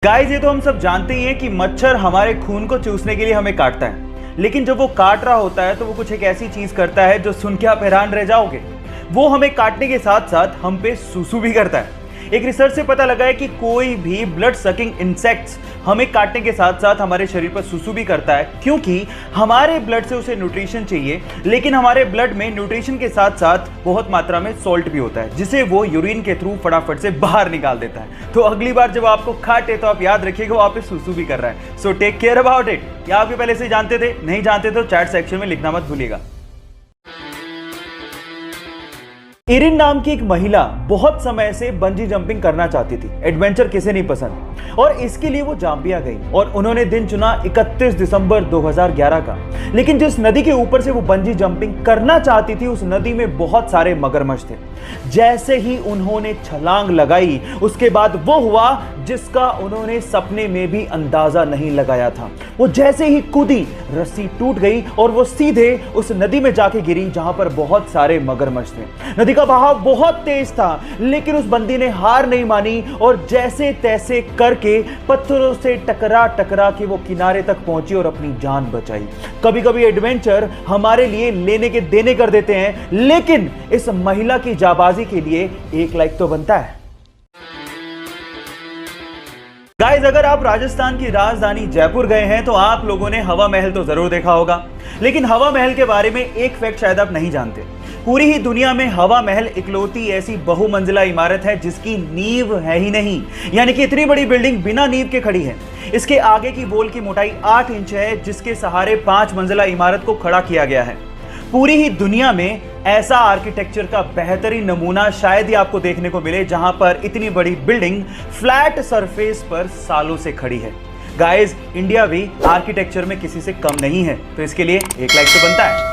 Guys, ये तो हम सब जानते ही हैं कि मच्छर हमारे खून को चूसने के लिए हमें काटता है। लेकिन जब वो काट रहा होता है तो वो कुछ एक ऐसी चीज करता है जो सुन के आप हैरान रह जाओगे। वो हमें काटने के साथ साथ हम पे सूसू भी करता है। एक रिसर्च से पता लगा है कि कोई भी ब्लड सकिंग इंसेक्ट्स हमें काटने के साथ साथ हमारे शरीर पर सूसू भी करता है, क्योंकि हमारे ब्लड से उसे न्यूट्रिशन चाहिए। लेकिन हमारे ब्लड में न्यूट्रिशन के साथ साथ बहुत मात्रा में सॉल्ट भी होता है, जिसे वो यूरिन के थ्रू फटाफट से बाहर निकाल देता है। तो अगली बार जब आपको काटे तो आप याद रखिएगा वो आप पे सूसू भी कर रहा है। So take care about it. या आप भी पहले से जानते थे? नहीं जानते तो चैट सेक्शन में लिखना मत भूलिएगा। इरिन नाम की एक महिला बहुत समय से बंजी जंपिंग करना चाहती थी। एडवेंचर किसे नहीं पसंद, और इसके लिए वो जाम्बिया गई और उन्होंने दिन चुना 31 दिसंबर 2011 का। लेकिन जिस नदी के ऊपर से वो बंजी जंपिंग करना चाहती थी, उस नदी में बहुत सारे मगरमच्छ थे। जैसे ही उन्होंने छलांग लगाई, उसके बाद वो हुआ जिसका उन्होंने सपने में भी अंदाजा नहीं लगाया था। वो जैसे ही कूदी, रस्सी टूट गई और वो सीधे उस नदी में जाके गिरी जहां पर बहुत सारे मगरमच्छ थे। नदी का बहाव बहुत तेज था, लेकिन उस बंदी ने हार नहीं मानी और जैसे तैसे करके पत्थरों से टकरा टकरा के वो किनारे तक पहुंची और अपनी जान बचाई। कभी कभी एडवेंचर हमारे लिए लेने के देने कर देते हैं, लेकिन इस महिला की जाबाजी के लिए एक लाइक तो बनता है। गाइस, अगर आप राजस्थान की राजधानी जयपुर गए हैं तो आप लोगों ने हवा महल तो जरूर देखा होगा। लेकिन हवा महल के बारे में एक फैक्ट शायद आप नहीं जानते। पूरी ही दुनिया में हवा महल इकलौती ऐसी बहुमंजिला इमारत है जिसकी नींव है ही नहीं, यानी कि इतनी बड़ी बिल्डिंग बिना नींव के खड़ी है। इसके आगे की वॉल की मोटाई 8 इंच है, जिसके सहारे 5 मंजिला इमारत को खड़ा किया गया है। पूरी ही दुनिया में ऐसा आर्किटेक्चर का बेहतरीन नमूना शायद ही आपको देखने को मिले, जहां पर इतनी बड़ी बिल्डिंग फ्लैट सरफेस पर सालों से खड़ी है। गाइस, इंडिया भी आर्किटेक्चर में किसी से कम नहीं है, तो इसके लिए एक लाइक तो बनता है।